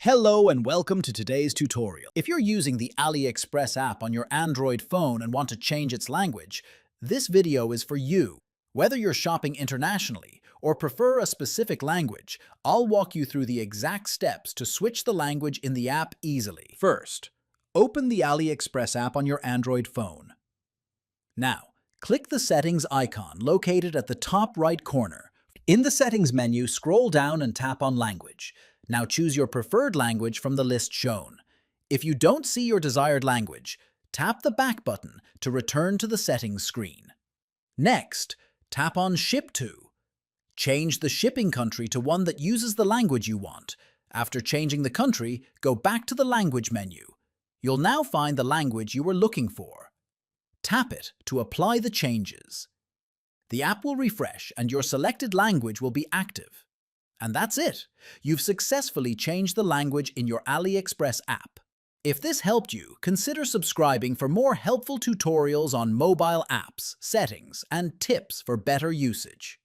Hello and welcome to today's tutorial. If you're using the AliExpress app on your Android phone and want to change its language, this video is for you. Whether you're shopping internationally or prefer a specific language, I'll walk you through the exact steps to switch the language in the app easily. First, open the AliExpress app on your Android phone. Now, click the settings icon located at the top right corner. In the settings menu, scroll down and tap on language. Now choose your preferred language from the list shown. If you don't see your desired language, tap the back button to return to the settings screen. Next, tap on Ship To. Change the shipping country to one that uses the language you want. After changing the country, go back to the language menu. You'll now find the language you were looking for. Tap it to apply the changes. The app will refresh and your selected language will be active. And that's it! You've successfully changed the language in your AliExpress app. If this helped you, consider subscribing for more helpful tutorials on mobile apps, settings, and tips for better usage.